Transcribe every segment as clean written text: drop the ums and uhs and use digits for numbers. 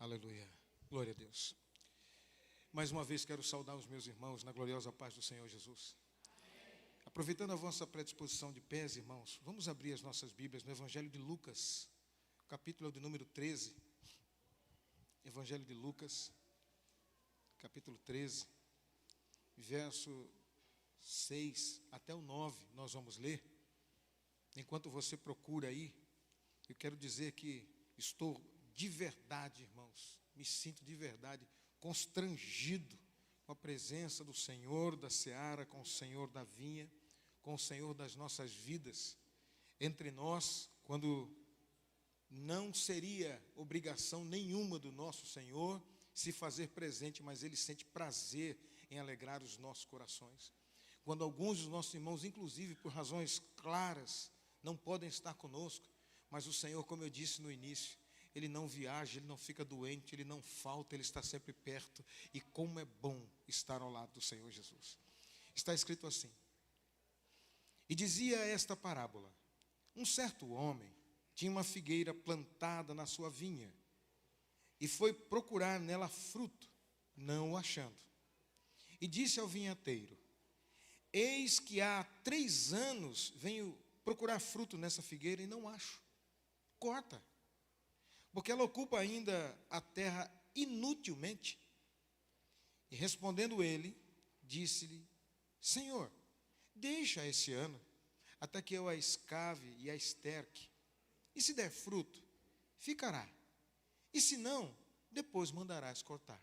Aleluia. Glória a Deus. Mais uma vez quero saudar os meus irmãos na gloriosa paz do Senhor Jesus. Aproveitando a vossa predisposição de pés, irmãos, vamos abrir as nossas Bíblias no Evangelho de Lucas, capítulo de número 13. Evangelho de Lucas, capítulo 13, verso 6 até o 9, nós vamos ler. Enquanto você procura aí, eu quero dizer que estou de verdade, irmãos, me sinto de verdade constrangido com a presença do Senhor da seara, com o Senhor da vinha, com o Senhor das nossas vidas, entre nós, quando não seria obrigação nenhuma do nosso Senhor se fazer presente, mas Ele sente prazer em alegrar os nossos corações. Quando alguns dos nossos irmãos, inclusive por razões claras, não podem estar conosco, mas o Senhor, como eu disse no início, Ele não viaja, Ele não fica doente, Ele não falta, Ele está sempre perto. E como é bom estar ao lado do Senhor Jesus. Está escrito assim: e dizia esta parábola: um certo homem tinha uma figueira plantada na sua vinha, e foi procurar nela fruto, não o achando. E disse ao vinhateiro: eis que há 3 anos venho procurar fruto nessa figueira e não acho. Corta, porque ela ocupa ainda a terra inutilmente. E respondendo ele, disse-lhe: Senhor, deixa esse ano, até que eu a escave e a esterque. E se der fruto, ficará. E se não, depois mandarás cortar.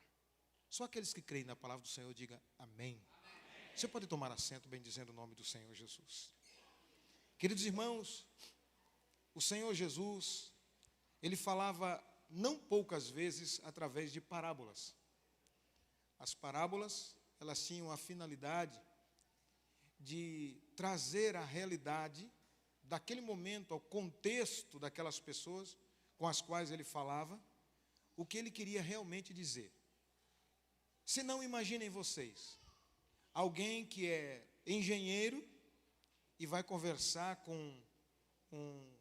Só aqueles que creem na palavra do Senhor, diga amém. Você pode tomar assento, bendizendo o nome do Senhor Jesus. Queridos irmãos, o Senhor Jesus, Ele falava não poucas vezes através de parábolas. As parábolas, elas tinham a finalidade de trazer a realidade daquele momento, ao contexto daquelas pessoas com as quais Ele falava, o que Ele queria realmente dizer. Se não, imaginem vocês, alguém que é engenheiro e vai conversar com um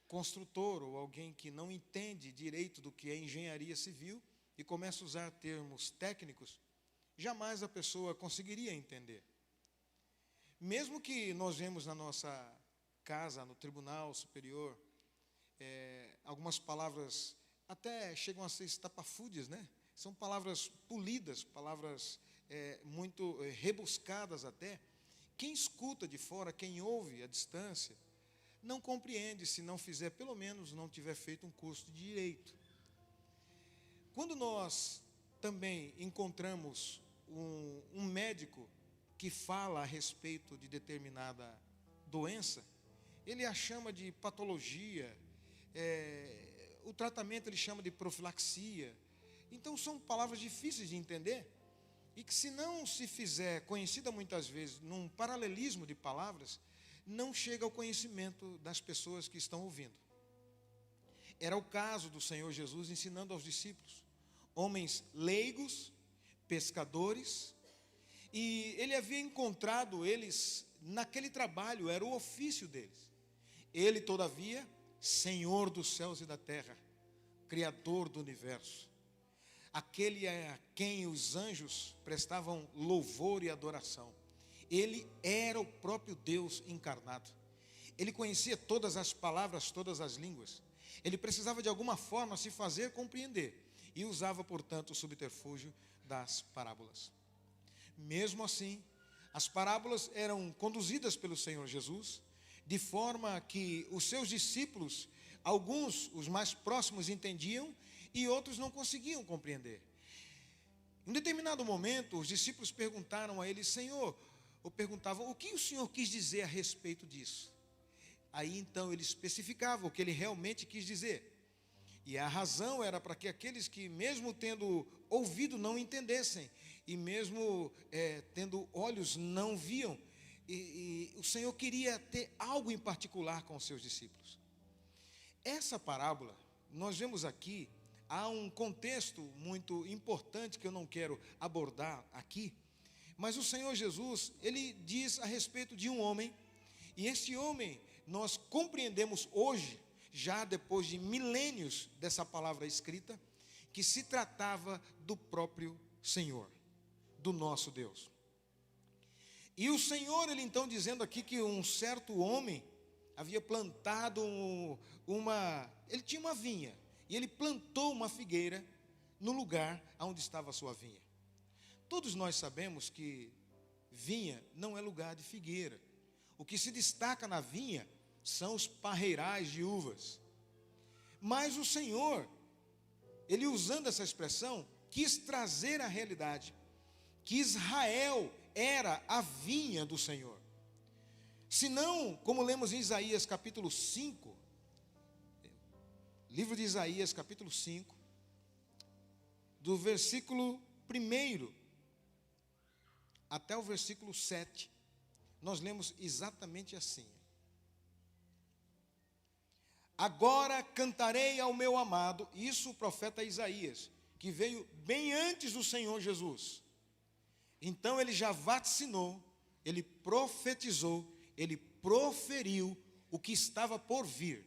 construtor ou alguém que não entende direito do que é engenharia civil e começa a usar termos técnicos, jamais a pessoa conseguiria entender. Mesmo que nós vemos na nossa casa, no Tribunal Superior, algumas palavras até chegam a ser estapafúrdias, né? São palavras polidas, palavras muito rebuscadas até. Quem escuta de fora, quem ouve à distância, não compreende se não fizer, pelo menos não tiver feito um curso de direito. Quando nós também encontramos um médico que fala a respeito de determinada doença, ele a chama de patologia, o tratamento ele chama de profilaxia. Então são palavras difíceis de entender e que, se não se fizer conhecida muitas vezes num paralelismo de palavras, não chega ao conhecimento das pessoas que estão ouvindo. Era o caso do Senhor Jesus ensinando aos discípulos, homens leigos, pescadores, e Ele havia encontrado eles naquele trabalho, era o ofício deles. Ele, todavia, Senhor dos céus e da terra, Criador do universo, aquele a quem os anjos prestavam louvor e adoração. Ele era o próprio Deus encarnado. Ele conhecia todas as palavras, todas as línguas. Ele precisava de alguma forma se fazer compreender e usava, portanto, o subterfúgio das parábolas. Mesmo assim, as parábolas eram conduzidas pelo Senhor Jesus, de forma que os seus discípulos, alguns, os mais próximos, entendiam e outros não conseguiam compreender. Em um determinado momento, os discípulos perguntaram a ele: Senhor, ou perguntavam, o que o Senhor quis dizer a respeito disso? Aí então ele especificava o que ele realmente quis dizer. E a razão era para que aqueles que, mesmo tendo ouvido, não entendessem, e mesmo tendo olhos, não viam. E o Senhor queria ter algo em particular com os seus discípulos. Essa parábola, nós vemos aqui, há um contexto muito importante que eu não quero abordar aqui, mas o Senhor Jesus, Ele diz a respeito de um homem, e esse homem nós compreendemos hoje, já depois de milênios dessa palavra escrita, que se tratava do próprio Senhor, do nosso Deus. E o Senhor, ele então dizendo aqui que um certo homem havia plantado ele tinha uma vinha, e ele plantou uma figueira no lugar onde estava a sua vinha. Todos nós sabemos que vinha não é lugar de figueira. O que se destaca na vinha são os parreirais de uvas. Mas o Senhor, ele usando essa expressão, quis trazer a realidade que Israel era a vinha do Senhor. Se não, como lemos em Isaías capítulo 5, livro de Isaías capítulo 5, do versículo 1 até o versículo 7, nós lemos exatamente assim: agora cantarei ao meu amado, isso o profeta Isaías, que veio bem antes do Senhor Jesus. Então ele já vaticinou, ele profetizou, ele proferiu o que estava por vir.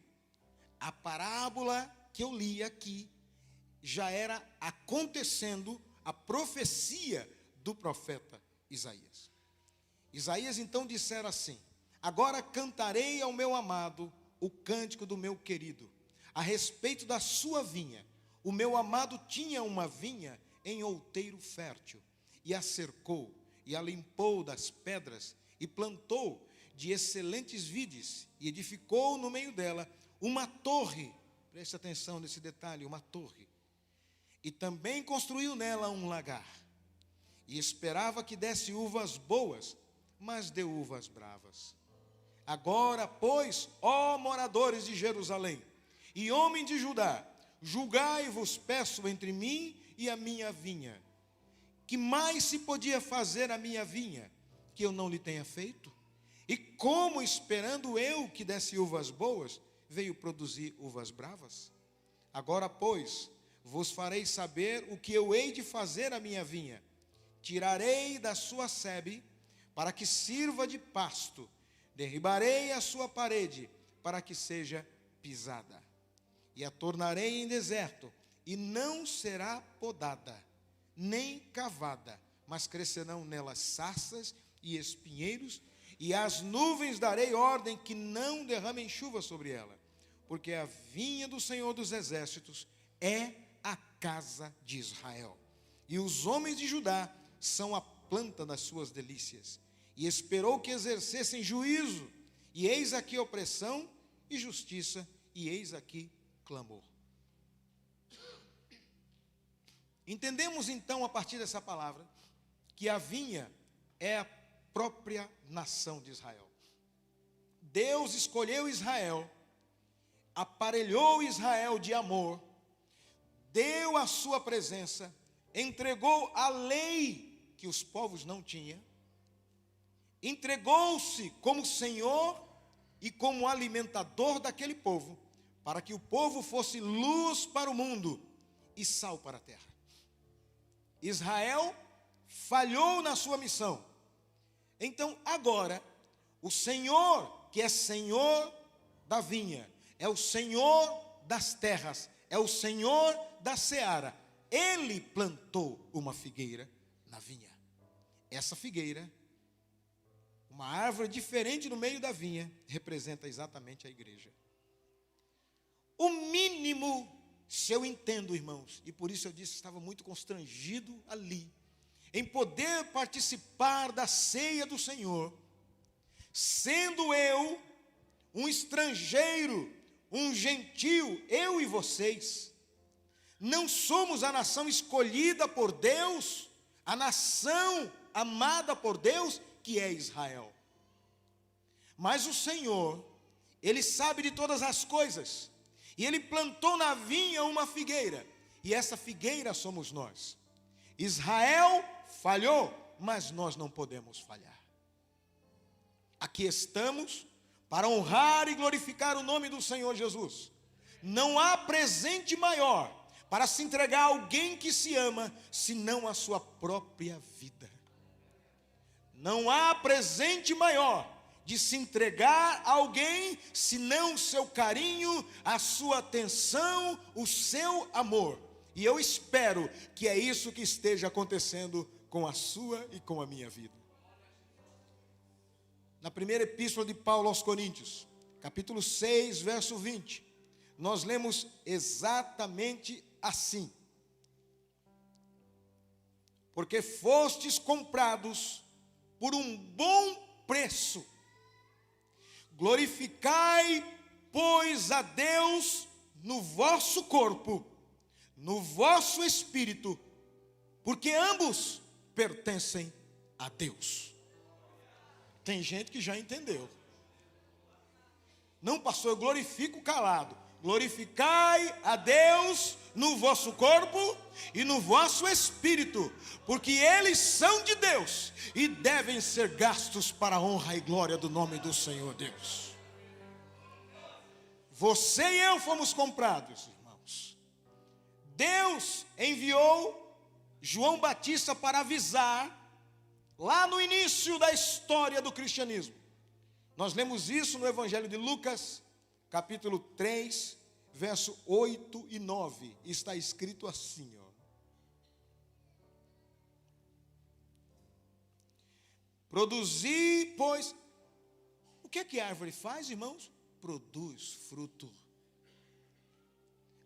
A parábola que eu li aqui já era acontecendo a profecia do profeta Isaías. Isaías então dissera assim: agora cantarei ao meu amado o cântico do meu querido, a respeito da sua vinha. O meu amado tinha uma vinha em outeiro fértil, e a cercou, e a limpou das pedras, e plantou de excelentes vides, e edificou no meio dela uma torre. Preste atenção nesse detalhe, uma torre. E também construiu nela um lagar, e esperava que desse uvas boas, mas deu uvas bravas. Agora, pois, ó moradores de Jerusalém, e homem de Judá, julgai-vos, peço, entre mim e a minha vinha. Que mais se podia fazer a minha vinha, que eu não lhe tenha feito? E como, esperando eu que desse uvas boas, veio produzir uvas bravas? Agora, pois, vos farei saber o que eu hei de fazer à minha vinha. Tirarei da sua sebe, para que sirva de pasto. Derribarei a sua parede, para que seja pisada. E a tornarei em deserto, e não será podada, nem cavada, mas crescerão nela sarças e espinheiros, e às nuvens darei ordem que não derramem chuva sobre ela, porque a vinha do Senhor dos Exércitos é a casa de Israel, e os homens de Judá são a planta das suas delícias. E esperou que exercessem juízo, e eis aqui opressão e justiça, e eis aqui clamor. Entendemos então, a partir dessa palavra, que a vinha é a própria nação de Israel. Deus escolheu Israel, aparelhou Israel de amor, deu a sua presença, entregou a lei que os povos não tinham, entregou-se como Senhor e como alimentador daquele povo, para que o povo fosse luz para o mundo e sal para a terra. Israel falhou na sua missão. Então agora, o Senhor, que é Senhor da vinha, é o Senhor das terras, é o Senhor da seara, Ele plantou uma figueira na vinha. Essa figueira, uma árvore diferente no meio da vinha, representa exatamente a igreja. O mínimo, se eu entendo, irmãos, e por isso eu disse que estava muito constrangido ali, em poder participar da ceia do Senhor, sendo eu um estrangeiro, um gentio, eu e vocês, não somos a nação escolhida por Deus, a nação amada por Deus, que é Israel. Mas o Senhor, Ele sabe de todas as coisas, e Ele plantou na vinha uma figueira, e essa figueira somos nós. Israel falhou, mas nós não podemos falhar. Aqui estamos para honrar e glorificar o nome do Senhor Jesus. Não há presente maior para se entregar a alguém que se ama, senão a sua própria vida. Não há presente maior de se entregar a alguém, senão o seu carinho, a sua atenção, o seu amor. E eu espero que é isso que esteja acontecendo com a sua e com a minha vida. Na primeira epístola de Paulo aos Coríntios, capítulo 6, verso 20, nós lemos exatamente assim: porque fostes comprados por um bom preço, glorificai, pois, a Deus no vosso corpo, no vosso espírito, porque ambos pertencem a Deus. Tem gente que já entendeu. Não, pastor, eu glorifico calado. Glorificai a Deus no vosso corpo e no vosso espírito, porque eles são de Deus e devem ser gastos para a honra e glória do nome do Senhor Deus. Você e eu fomos comprados, irmãos. Deus enviou João Batista para avisar, lá no início da história do cristianismo. Nós lemos isso no Evangelho de Lucas, capítulo 3, verso 8 e 9. Está escrito assim, ó: produzi, pois... O que é que a árvore faz, irmãos? Produz fruto.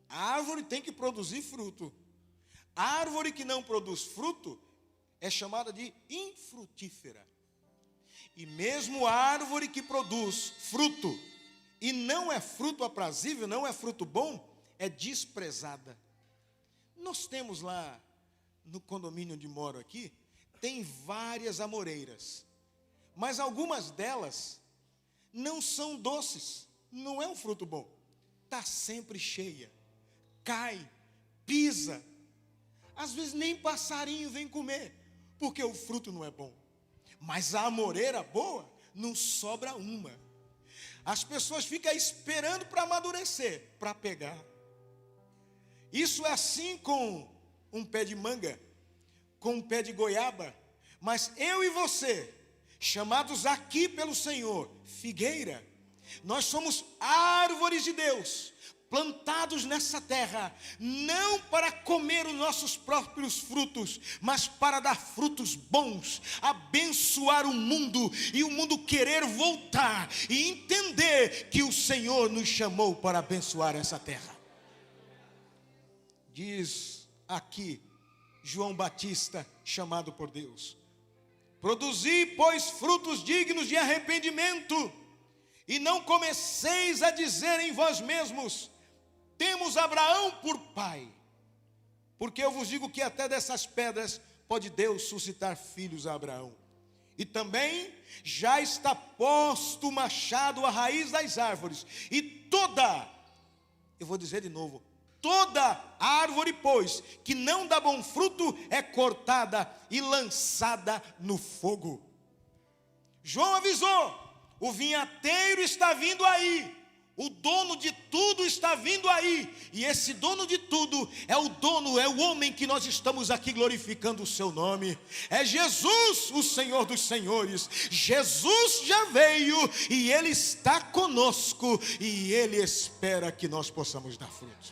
A árvore tem que produzir fruto. A árvore que não produz fruto é chamada de infrutífera. E mesmo a árvore que produz fruto e não é fruto aprazível, não é fruto bom, é desprezada. Nós temos lá no condomínio onde moro aqui, tem várias amoreiras, mas algumas delas não são doces, não é um fruto bom. Está sempre cheia, cai, pisa. Às vezes nem passarinho vem comer, porque o fruto não é bom. Mas a amoreira boa, não sobra uma. As pessoas ficam esperando para amadurecer, para pegar. Isso é assim com um pé de manga, com um pé de goiaba. Mas eu e você, chamados aqui pelo Senhor, figueira, nós somos árvores de Deus, plantados nessa terra, não para comer os nossos próprios frutos, mas para dar frutos bons, abençoar o mundo, e o mundo querer voltar e entender que o Senhor nos chamou para abençoar essa terra. Diz aqui João Batista, chamado por Deus: produzi, pois, frutos dignos de arrependimento, e não comeceis a dizer em vós mesmos: temos Abraão por pai. Porque eu vos digo que até dessas pedras pode Deus suscitar filhos a Abraão. E também já está posto o machado à raiz das árvores. E eu vou dizer de novo, toda árvore, pois, que não dá bom fruto, é cortada e lançada no fogo. João avisou: o vinhateiro está vindo aí. O dono de tudo está vindo aí. E esse dono de tudo é o homem que nós estamos aqui glorificando o seu nome. É Jesus, o Senhor dos senhores. Jesus já veio e Ele está conosco. E Ele espera que nós possamos dar frutos.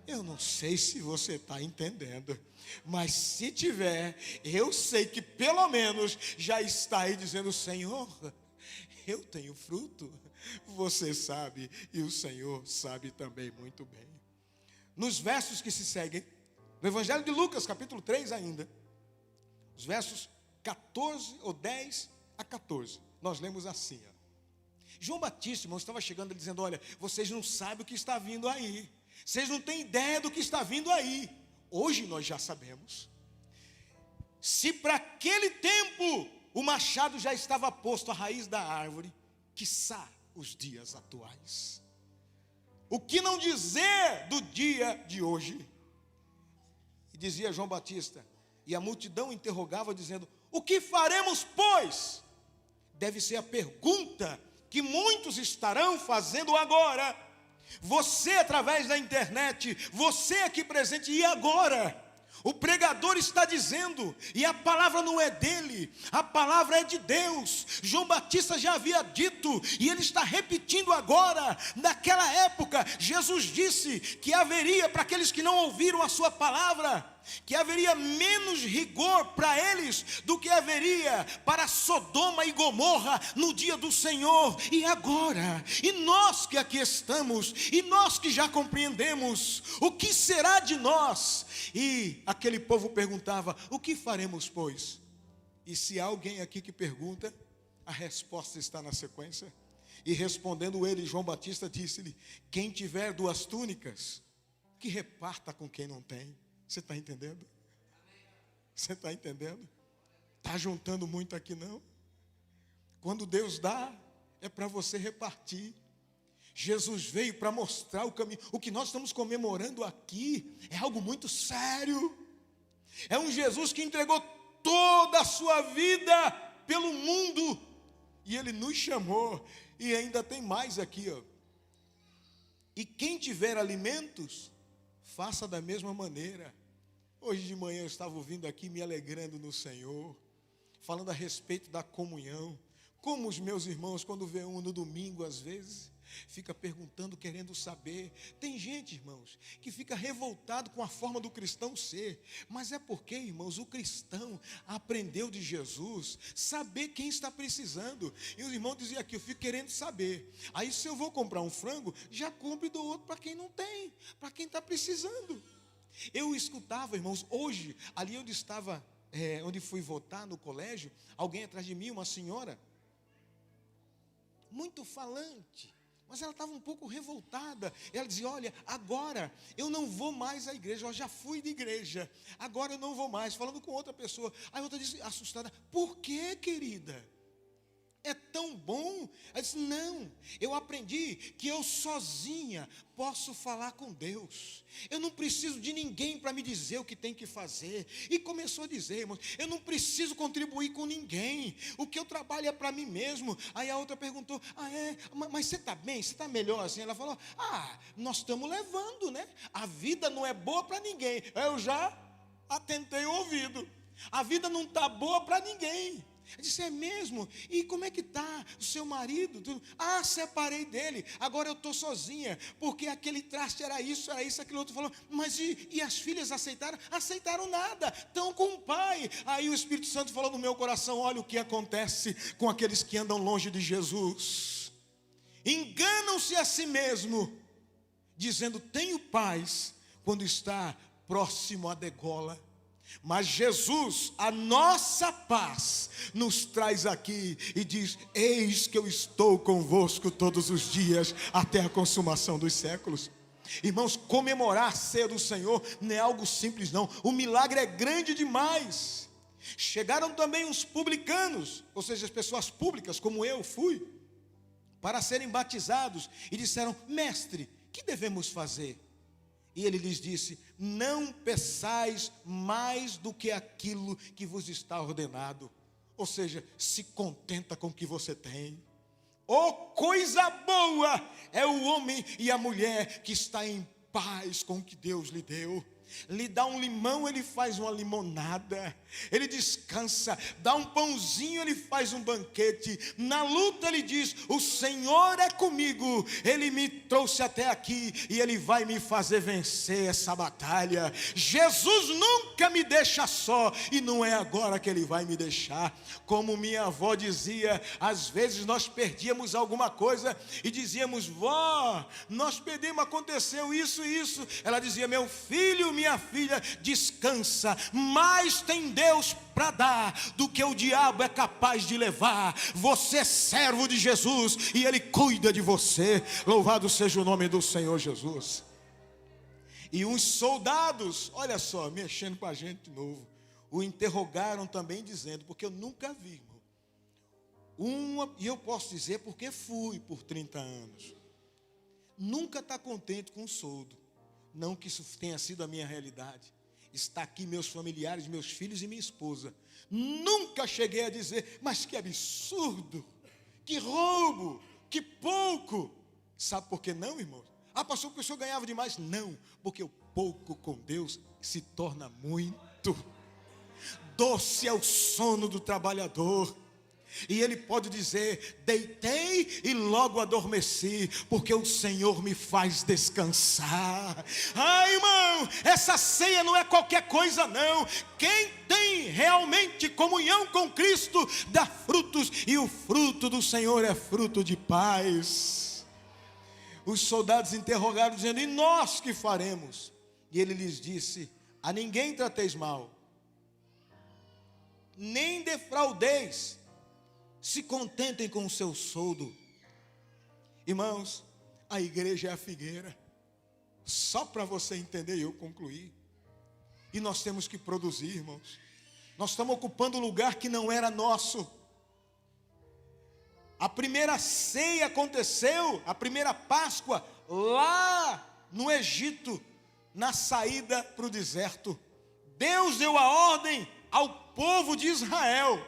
Eu não sei se você está entendendo, mas se tiver, eu sei que pelo menos já está aí dizendo: Senhor, eu tenho fruto. Você sabe, e o Senhor sabe também muito bem. Nos versos que se seguem, no Evangelho de Lucas, capítulo 3 ainda, os versos 14 ou 10 a 14, nós lemos assim, ó. João Batista, irmão, estava chegando dizendo: olha, vocês não sabem o que está vindo aí. Vocês não têm ideia do que está vindo aí. Hoje nós já sabemos. Se para aquele tempo o machado já estava posto à raiz da árvore, quiçá os dias atuais. O que não dizer do dia de hoje? E dizia João Batista, e a multidão interrogava dizendo: o que faremos, pois? Deve ser a pergunta que muitos estarão fazendo agora. Você através da internet, você aqui presente, e agora? O pregador está dizendo, e a palavra não é dele, a palavra é de Deus. João Batista já havia dito, e ele está repetindo agora. Naquela época, Jesus disse que haveria, para aqueles que não ouviram a sua palavra, que haveria menos rigor para eles do que haveria para Sodoma e Gomorra no dia do Senhor. E agora, e nós que aqui estamos, e nós que já compreendemos, o que será de nós? E aquele povo perguntava, o que faremos, pois? E se há alguém aqui que pergunta, a resposta está na sequência. E respondendo ele, João Batista disse-lhe, quem tiver 2 túnicas, que reparta com quem não tem. Você está entendendo? Você está entendendo? Está juntando muito aqui não? Quando Deus dá, é para você repartir. Jesus veio para mostrar o caminho. O que nós estamos comemorando aqui é algo muito sério. É um Jesus que entregou toda a sua vida pelo mundo. E Ele nos chamou. E ainda tem mais aqui, ó. E quem tiver alimentos, faça da mesma maneira. Hoje de manhã eu estava ouvindo aqui, me alegrando no Senhor, falando a respeito da comunhão. Como os meus irmãos, quando vê um no domingo, às vezes, fica perguntando, querendo saber. Tem gente, irmãos, que fica revoltado com a forma do cristão ser. Mas é porque, irmãos, o cristão aprendeu de Jesus saber quem está precisando. E os irmãos diziam aqui, eu fico querendo saber. Aí se eu vou comprar um frango, já compro e dou outro para quem não tem, para quem está precisando. Eu escutava, irmãos, hoje, ali onde estava, onde fui votar no colégio, alguém atrás de mim, uma senhora, muito falante, mas ela estava um pouco revoltada. Ela dizia, olha, agora eu não vou mais à igreja, eu já fui de igreja, agora eu não vou mais, falando com outra pessoa. Aí outra disse, assustada, por que, querida? É tão bom. Ela disse, não, eu aprendi que eu sozinha posso falar com Deus. Eu não preciso de ninguém para me dizer o que tem que fazer. E começou a dizer, irmãos, eu não preciso contribuir com ninguém. O que eu trabalho é para mim mesmo. Aí a outra perguntou, mas você está bem? Você está melhor assim? Ela falou, nós estamos levando, né? A vida não é boa para ninguém. Eu já atentei o ouvido. A vida não está boa para ninguém. Eu disse, é mesmo? E como é que está o seu marido? Separei dele, agora eu estou sozinha, porque aquele traste era isso, aquele outro falou, mas e as filhas aceitaram? Aceitaram nada, estão com o pai. Aí o Espírito Santo falou no meu coração, olha o que acontece com aqueles que andam longe de Jesus. Enganam-se a si mesmo, dizendo, tenho paz, quando está próximo à degola. Mas Jesus, a nossa paz, nos traz aqui e diz, eis que eu estou convosco todos os dias, até a consumação dos séculos. Irmãos, comemorar ser do Senhor não é algo simples não, o milagre é grande demais. Chegaram também os publicanos, ou seja, as pessoas públicas, como eu fui, para serem batizados, e disseram, mestre, que devemos fazer? E ele lhes disse, não peçais mais do que aquilo que vos está ordenado. Ou seja, se contenta com o que você tem. Oh, coisa boa é o homem e a mulher que está em paz com o que Deus lhe deu. Lhe dá um limão, ele faz uma limonada. Ele descansa, dá um pãozinho, ele faz um banquete. Na luta ele diz, o Senhor é comigo, Ele me trouxe até aqui e Ele vai me fazer vencer essa batalha. Jesus nunca me deixa só, e não é agora que Ele vai me deixar. Como minha avó dizia, às vezes nós perdíamos alguma coisa e dizíamos, vó, nós perdemos, aconteceu isso e isso. Ela dizia, meu filho, minha filha, descansa, mais tem Deus para dar do que o diabo é capaz de levar. Você é servo de Jesus e Ele cuida de você. Louvado seja o nome do Senhor Jesus. E uns soldados, olha só, mexendo com a gente de novo, o interrogaram também dizendo, porque eu nunca vi, irmão, e eu posso dizer porque fui por 30 anos, nunca está contente com o soldo. Não que isso tenha sido a minha realidade. Está aqui meus familiares, meus filhos e minha esposa. Nunca cheguei a dizer, mas que absurdo, que roubo, que pouco. Sabe por que não, irmão? Pastor, porque o senhor ganhava demais? Não, porque eu pouco com Deus se torna muito. Doce é o sono do trabalhador. E ele pode dizer: deitei e logo adormeci, porque o Senhor me faz descansar. Ai, irmão, essa ceia não é qualquer coisa não. Quem tem realmente comunhão com Cristo dá frutos, e o fruto do Senhor é fruto de paz. Os soldados interrogaram, dizendo: e nós que faremos? E ele lhes disse: a ninguém trateis mal, nem defraudeis, se contentem com o seu soldo. Irmãos, a igreja é a figueira. Só para você entender e eu concluir. E nós temos que produzir, irmãos. Nós estamos ocupando um lugar que não era nosso. A primeira ceia aconteceu, a primeira Páscoa, lá no Egito, na saída para o deserto. Deus deu a ordem ao povo de Israel.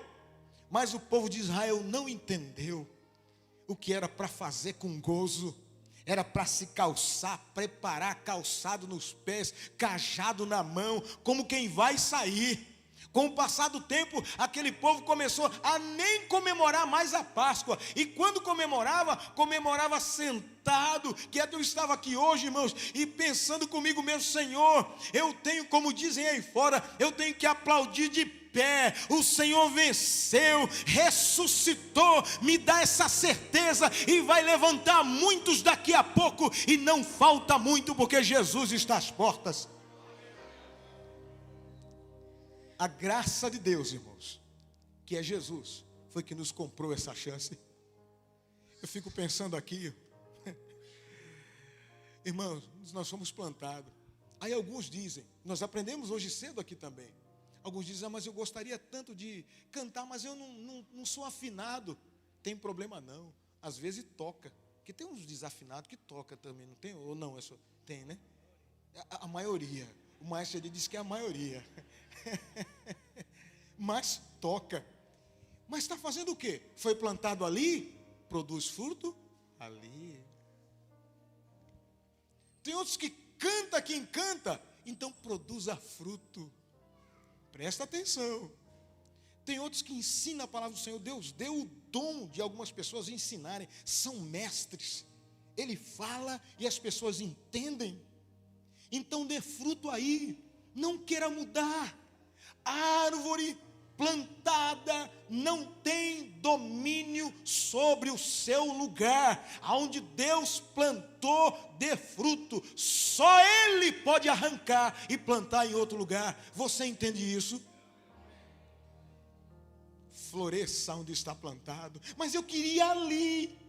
Mas o povo de Israel não entendeu o que era para fazer com gozo. Era para se calçar, preparar calçado nos pés, cajado na mão, como quem vai sair. Com o passar do tempo, aquele povo começou a nem comemorar mais a Páscoa. E quando comemorava sentado. Que eu estava aqui hoje, irmãos, e pensando comigo mesmo: Senhor, eu tenho, como dizem aí fora, eu tenho que aplaudir de pé. O Senhor venceu, ressuscitou, me dá essa certeza, e vai levantar muitos daqui a pouco, e não falta muito, porque Jesus está às portas. A graça de Deus, irmãos, que é Jesus, foi que nos comprou essa chance. Eu fico pensando aqui, irmãos, nós somos plantados. Aí alguns dizem, nós aprendemos hoje cedo aqui também. Alguns dizem: mas eu gostaria tanto de cantar, mas eu não sou afinado. Tem problema não, às vezes toca. Porque tem uns desafinados que toca também, não tem? Ou não, tem, né? A maioria, o maestro diz que é a maioria. Mas toca. Mas está fazendo o quê? Foi plantado ali, produz fruto ali. Tem outros que canta, que encanta, então produza fruto. Presta atenção. Tem outros que ensinam a palavra do Senhor. Deus deu o dom de algumas pessoas ensinarem. São mestres. Ele fala e as pessoas entendem. Então dê fruto aí. Não queira mudar. A árvore plantada não tem domínio sobre o seu lugar. Aonde Deus plantou, dê fruto. Só Ele pode arrancar e plantar em outro lugar. Você entende isso? Floresça onde está plantado. Mas eu queria ali.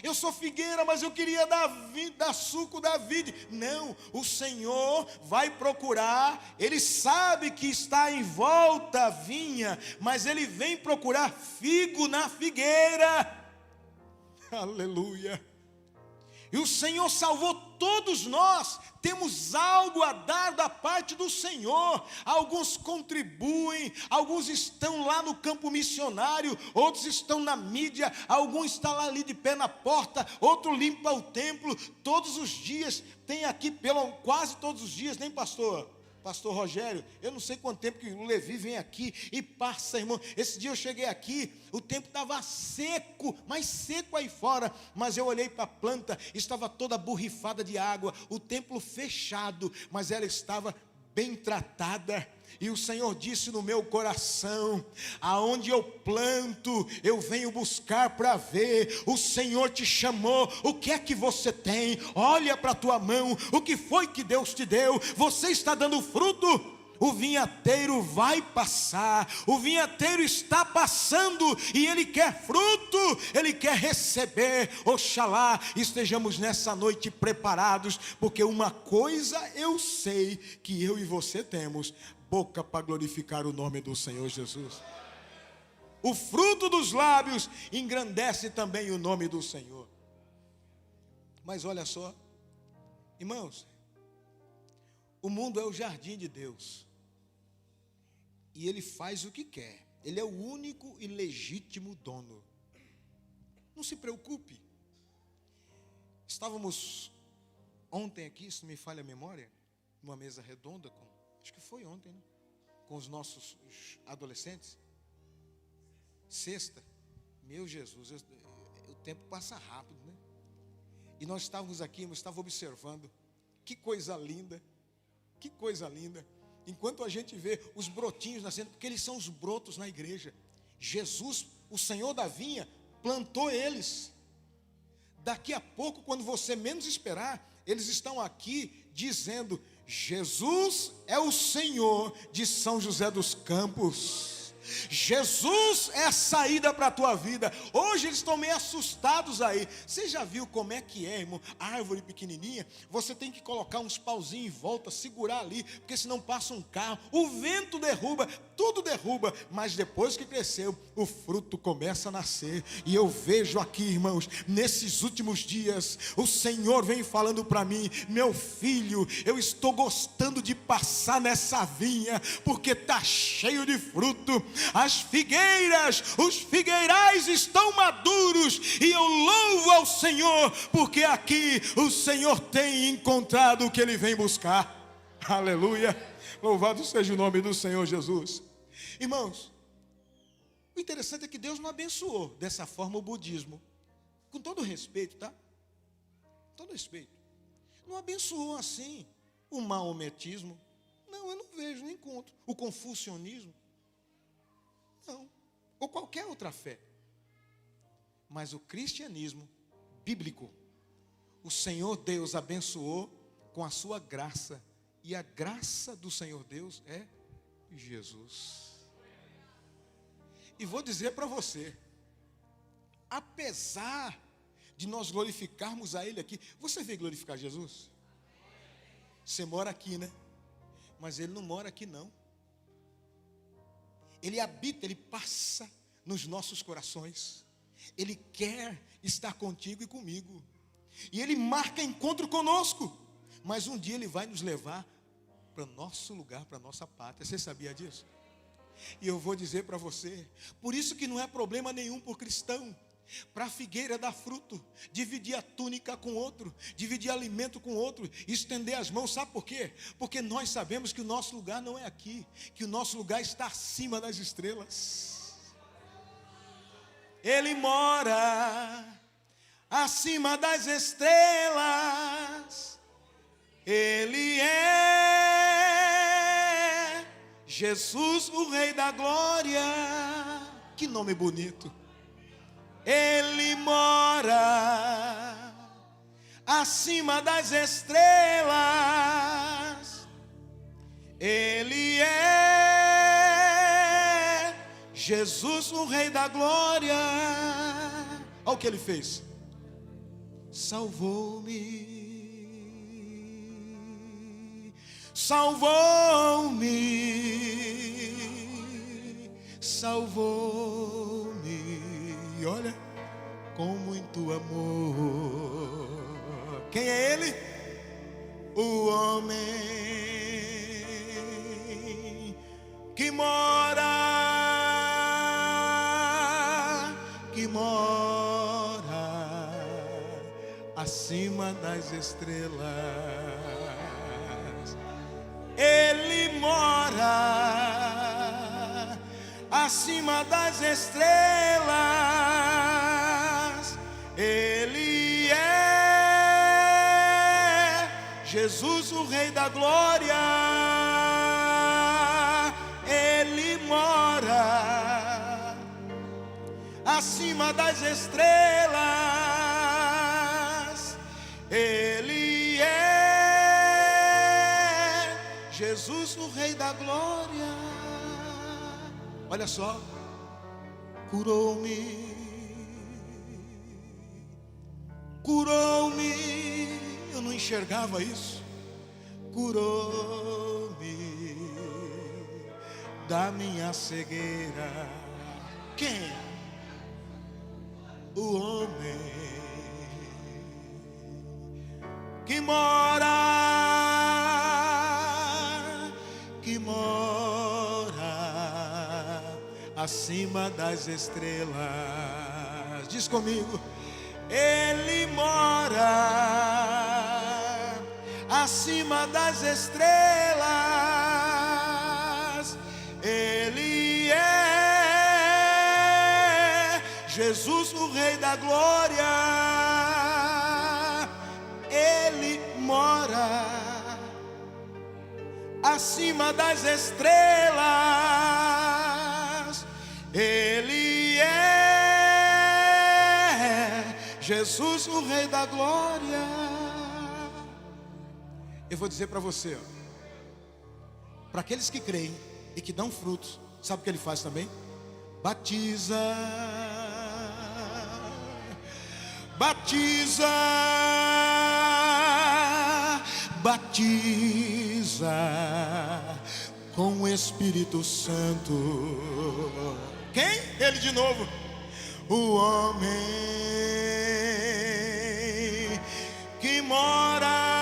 Eu sou figueira, mas eu queria dar suco da vide. Não, o Senhor vai procurar. Ele sabe que está em volta a vinha, mas Ele vem procurar figo na figueira. Aleluia. E o Senhor salvou todos nós. Temos algo a dar da parte do Senhor. Alguns contribuem, alguns estão lá no campo missionário, outros estão na mídia, alguns estão lá ali de pé na porta, outro limpa o templo. Todos os dias, tem aqui quase todos os dias, nem pastor Rogério, eu não sei quanto tempo que o Levi vem aqui e passa, irmão. Esse dia eu cheguei aqui, o tempo estava seco, mais seco aí fora, mas eu olhei para a planta, estava toda borrifada de água, o templo fechado, mas ela estava bem tratada. E o Senhor disse no meu coração: aonde eu planto, eu venho buscar para ver. O Senhor te chamou, o que é que você tem? Olha para a tua mão, o que foi que Deus te deu? Você está dando fruto? O vinhateiro vai passar, o vinhateiro está passando, e ele quer fruto, ele quer receber. Oxalá estejamos nessa noite preparados, porque uma coisa eu sei que eu e você temos: boca para glorificar o nome do Senhor Jesus. O fruto dos lábios engrandece também o nome do Senhor. Mas olha só, irmãos, o mundo é o jardim de Deus, e Ele faz o que quer. Ele é o único e legítimo dono. Não se preocupe. Estávamos ontem aqui, se não me falha a memória, numa mesa redonda, acho que foi ontem, né? Com os nossos adolescentes. Sexta, meu Jesus, o tempo passa rápido, né? E nós estávamos aqui, eu estava observando, que coisa linda, que coisa linda. Enquanto a gente vê os brotinhos nascendo, porque eles são os brotos na igreja. Jesus, o Senhor da vinha, plantou eles. Daqui a pouco, quando você menos esperar, eles estão aqui dizendo: Jesus é o Senhor de São José dos Campos. Jesus é a saída para a tua vida. Hoje eles estão meio assustados aí. Você já viu como é que é, irmão? Árvore pequenininha, você tem que colocar uns pauzinhos em volta, segurar ali, porque senão passa um carro, o vento derruba, tudo derruba. Mas depois que cresceu, o fruto começa a nascer. E eu vejo aqui, irmãos, nesses últimos dias, o Senhor vem falando para mim: meu filho, eu estou gostando de passar nessa vinha, porque está cheio de fruto. As figueiras, os figueirais estão maduros, e eu louvo ao Senhor, porque aqui o Senhor tem encontrado o que Ele vem buscar. Aleluia, louvado seja o nome do Senhor Jesus. Irmãos, o interessante é que Deus não abençoou dessa forma o budismo, com todo respeito, tá? Todo respeito. Não abençoou assim o maometismo. Não, eu não vejo, não encontro. O confucionismo. Não, ou qualquer outra fé. Mas o cristianismo bíblico, o Senhor Deus abençoou com a sua graça. E a graça do Senhor Deus é Jesus. E vou dizer para você, apesar de nós glorificarmos a Ele aqui, você veio glorificar Jesus? Você mora aqui, né? Mas Ele não mora aqui não. Ele habita, Ele passa nos nossos corações. Ele quer estar contigo e comigo. E Ele marca encontro conosco. Mas um dia Ele vai nos levar para o nosso lugar, para a nossa pátria. Você sabia disso? E eu vou dizer para você, por isso que não é problema nenhum por cristão, para a figueira dar fruto, dividir a túnica com outro, dividir alimento com outro, estender as mãos. Sabe por quê? Porque nós sabemos que o nosso lugar não é aqui, que o nosso lugar está acima das estrelas. Ele mora acima das estrelas. Ele é Jesus, o Rei da Glória. Que nome bonito. Ele mora acima das estrelas. Ele é Jesus, o Rei da Glória. Olha o que Ele fez. Salvou-me, salvou-me, salvou-me. Olha, com muito amor. Quem é Ele? O homem que mora acima das estrelas. Ele mora acima das estrelas. Ele é Jesus, o Rei da Glória. Ele mora acima das estrelas. Ele é Jesus, o Rei da Glória. Olha só, curou-me, curou-me. Eu não enxergava isso. Curou-me da minha cegueira. Quem? O homem que mora acima das estrelas. Diz comigo. Ele mora acima das estrelas. Ele é Jesus, o Rei da Glória. Ele mora acima das estrelas. Ele é Jesus, o Rei da Glória. Eu vou dizer para você, para aqueles que creem e que dão frutos, sabe o que ele faz também? Batiza, batiza, batiza com o Espírito Santo. Quem? Ele de novo. O homem que mora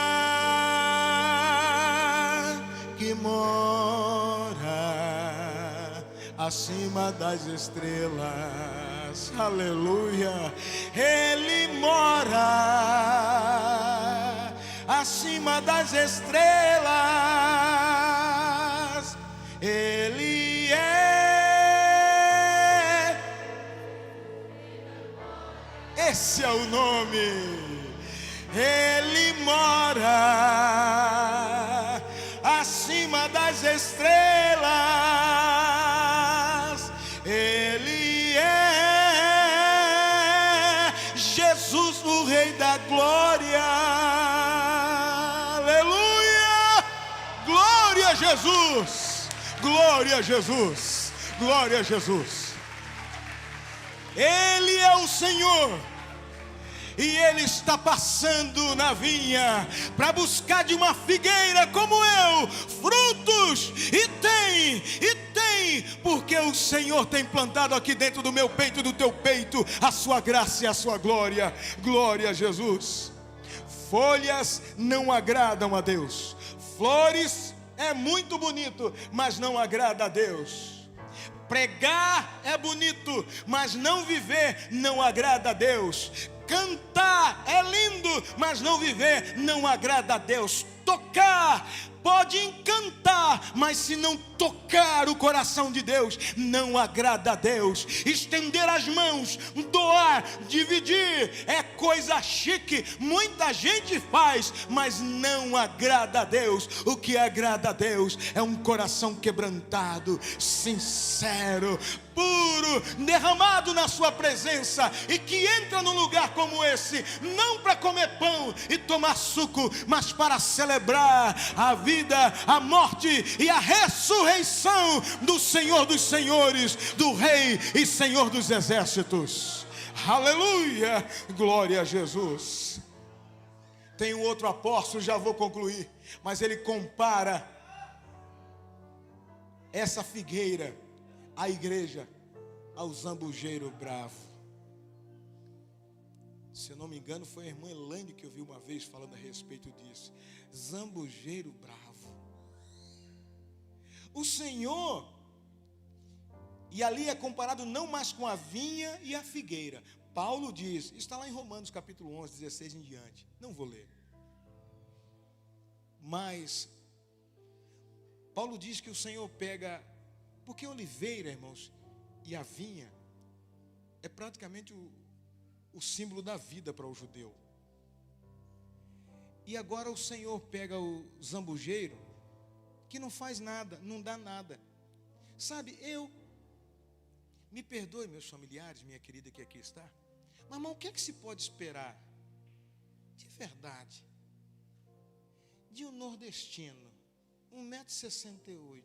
acima das estrelas. Aleluia. Ele mora acima das estrelas. Ele é. Esse é o nome. Ele mora acima das estrelas. Ele é Jesus, o Rei da Glória. Aleluia! Glória a Jesus! Glória a Jesus! Glória a Jesus! Ele é o Senhor. E Ele está passando na vinha para buscar de uma figueira como eu frutos. E tem, porque o Senhor tem plantado aqui dentro do meu peito e do teu peito a sua graça e a sua glória. Glória a Jesus. Folhas não agradam a Deus. Flores é muito bonito, mas não agrada a Deus. Pregar é bonito, mas não viver não agrada a Deus. Cantar é lindo, mas não viver não agrada a Deus. Tocar pode encantar, mas se não tocar o coração de Deus, não agrada a Deus. Estender as mãos, doar, dividir é coisa chique, muita gente faz, mas não agrada a Deus. O que agrada a Deus é um coração quebrantado, sincero, puro, derramado na sua presença, e que entra num lugar como esse, não para comer pão e tomar suco, mas para celebrar a vida, a morte e a ressurreição do Senhor dos Senhores, do Rei e Senhor dos Exércitos. Aleluia, glória a Jesus. Tem um outro apóstolo, já vou concluir, mas ele compara essa figueira, a igreja, ao zambujeiro bravo. Se eu não me engano, foi a irmã Elaine que eu vi uma vez falando a respeito disso. Zambujeiro bravo. O Senhor, e ali é comparado não mais com a vinha e a figueira. Paulo diz, está lá em Romanos capítulo 11, 16 em diante. Não vou ler. Mas Paulo diz que o Senhor pega, porque a oliveira, irmãos, e a vinha é praticamente o símbolo da vida para o judeu. E agora o Senhor pega o zambujeiro, que não faz nada, não dá nada. Sabe, me perdoe meus familiares, minha querida que aqui está, mas irmão, o que é que se pode esperar, de verdade, de um nordestino, 1,68 m,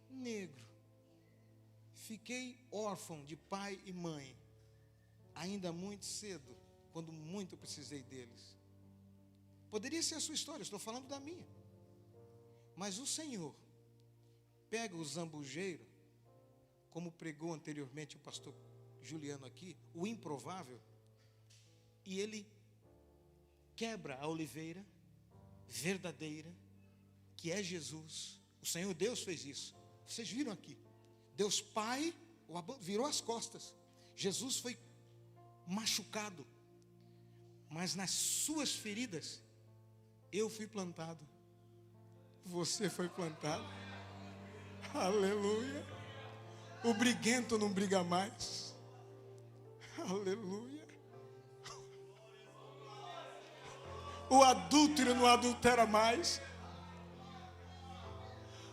negro, fiquei órfão de pai e mãe, ainda muito cedo, quando muito precisei deles. Poderia ser a sua história, estou falando da minha. Mas o Senhor pega o zambujeiro, como pregou anteriormente o pastor Juliano aqui, o improvável, e ele quebra a oliveira verdadeira, que é Jesus. O Senhor Deus fez isso. Vocês viram aqui. Deus Pai virou as costas. Jesus foi machucado, mas nas suas feridas Eu fui plantado. Você foi plantado. Aleluia. O briguento não briga mais. Aleluia. O adúltero não adultera mais.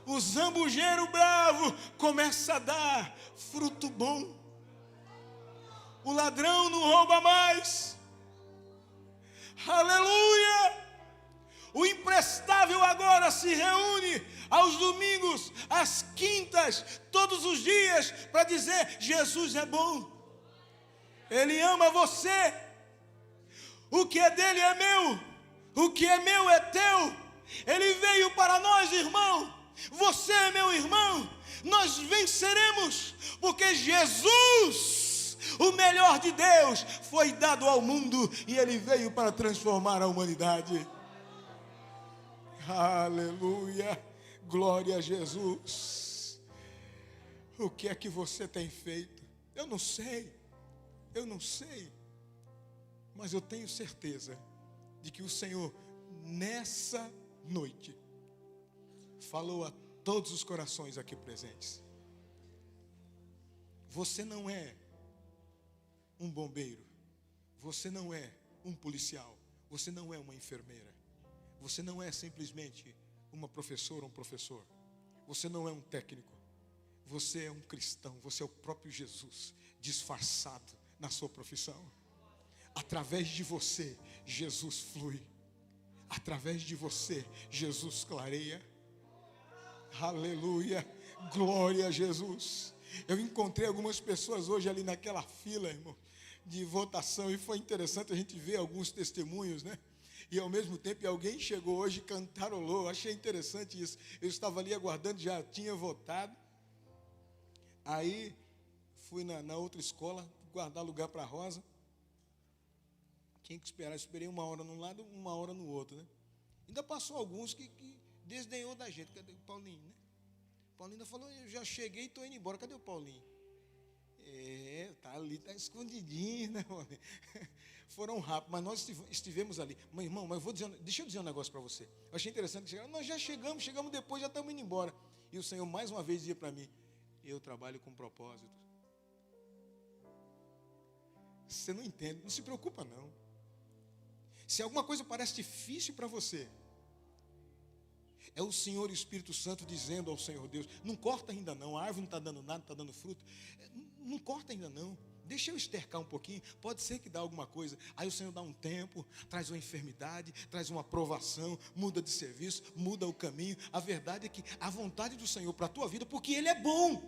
O zambujeiro bravo começa a dar fruto bom. O ladrão não rouba mais. Aleluia. O imprestável agora se reúne aos domingos, às quintas, todos os dias, para dizer: Jesus é bom. Ele ama você. O que é dele é meu. O que é meu é teu. Ele veio para nós, irmão. Você é meu irmão. Nós venceremos, porque Jesus, o melhor de Deus, foi dado ao mundo e ele veio para transformar a humanidade. Aleluia, glória a Jesus. O que é que você tem feito? Eu não sei, mas eu tenho certeza de que o Senhor, nessa noite, falou a todos os corações aqui presentes. Você não é um bombeiro, você não é um policial, você não é uma enfermeira, você não é simplesmente uma professora ou um professor, você não é um técnico, você é um cristão, você é o próprio Jesus, disfarçado na sua profissão. Através de você, Jesus flui. Através de você, Jesus clareia. Aleluia, glória a Jesus. Eu encontrei algumas pessoas hoje ali naquela fila, irmão, de votação, e foi interessante a gente ver alguns testemunhos, né? E ao mesmo tempo alguém chegou hoje e cantarolou. Achei interessante isso. Eu estava ali aguardando, já tinha votado. Aí fui na outra escola guardar lugar para a Rosa. Tinha que esperar, esperei 1 hora num lado, 1 hora no outro, né? Ainda passou alguns que desdenhou da gente. Cadê o Paulinho, né? Paulinho ainda falou: eu já cheguei e estou indo embora. Cadê o Paulinho? Tá ali, tá escondidinho, né, Paulinho? Foram rápidos, mas nós estivemos ali. Mas, irmão, deixa eu dizer um negócio para você. Eu achei interessante que chegaram. Nós já chegamos depois, já estamos indo embora. E o Senhor mais uma vez dizia para mim: eu trabalho com propósito. Você não entende, não se preocupa não. Se alguma coisa parece difícil para você, é o Senhor e o Espírito Santo dizendo ao Senhor Deus: não corta ainda não, a árvore não está dando nada, não está dando fruto, não corta ainda não, deixa eu estercar um pouquinho, pode ser que dá alguma coisa. Aí o Senhor dá um tempo, traz uma enfermidade, traz uma provação, muda de serviço, muda o caminho. A verdade é que a vontade do Senhor para a tua vida, porque Ele é bom,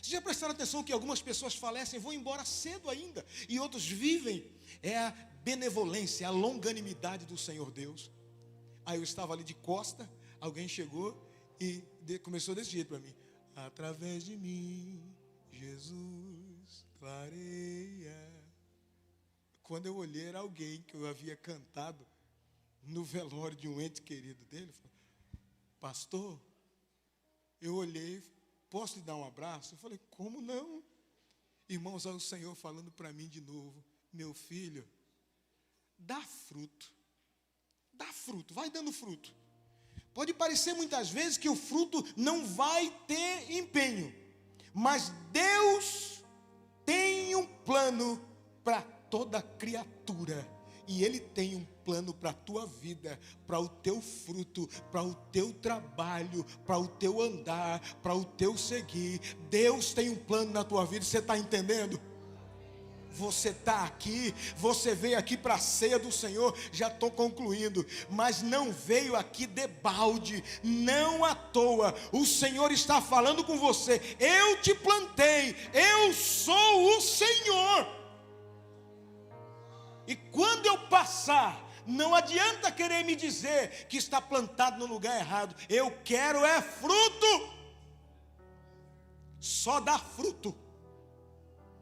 Vocês já prestaram atenção que algumas pessoas falecem, vão embora cedo ainda, e outros vivem? É a benevolência, a longanimidade do Senhor Deus. Aí eu estava ali de costa, alguém chegou e começou desse jeito para mim: através de mim, Jesus clareia. Quando eu olhei, era alguém que eu havia cantado no velório de um ente querido dele. Falei: pastor, eu olhei, posso lhe dar um abraço? Eu falei: como não? Irmãos, olha o Senhor falando para mim de novo: meu filho, dá fruto, vai dando fruto. Pode parecer muitas vezes que o fruto não vai ter empenho, mas Deus tem um plano para toda criatura. E Ele tem um plano para a tua vida, para o teu fruto, para o teu trabalho, para o teu andar, para o teu seguir. Deus tem um plano na tua vida, você está entendendo? Você está aqui, você veio aqui para a ceia do Senhor, já estou concluindo, mas não veio aqui debalde, não à toa. O Senhor está falando com você: eu te plantei, eu sou o Senhor. E quando eu passar, não adianta querer me dizer que está plantado no lugar errado. Eu quero é fruto. Só dá fruto,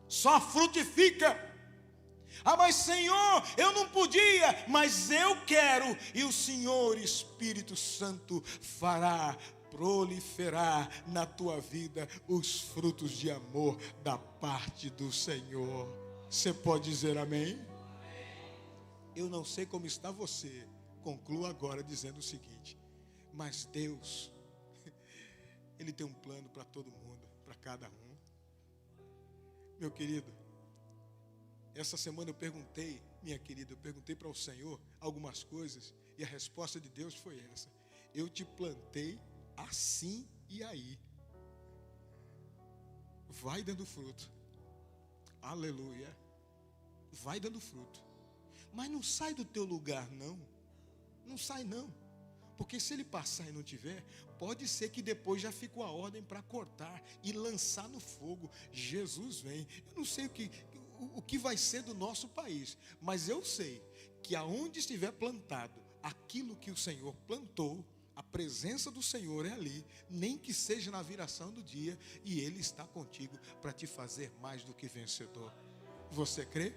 só frutifica. Ah, mas Senhor, eu não podia, mas eu quero. E o Senhor Espírito Santo fará proliferar na tua vida os frutos de amor da parte do Senhor. Você pode dizer amém? Eu não sei como está você. Concluo agora dizendo o seguinte: mas Deus, Ele tem um plano para todo mundo, para cada um. Meu querido, essa semana eu perguntei, minha querida, eu perguntei para o Senhor algumas coisas, e a resposta de Deus foi essa: eu te plantei assim e aí. Vai dando fruto. Aleluia. Vai dando fruto. Mas não sai do teu lugar, não. Não sai, não. Porque se ele passar e não tiver, pode ser que depois já fique a ordem para cortar e lançar no fogo. Jesus vem. Eu não sei o que vai ser do nosso país, mas eu sei que aonde estiver plantado aquilo que o Senhor plantou, a presença do Senhor é ali, nem que seja na viração do dia, e Ele está contigo para te fazer mais do que vencedor. Você crê?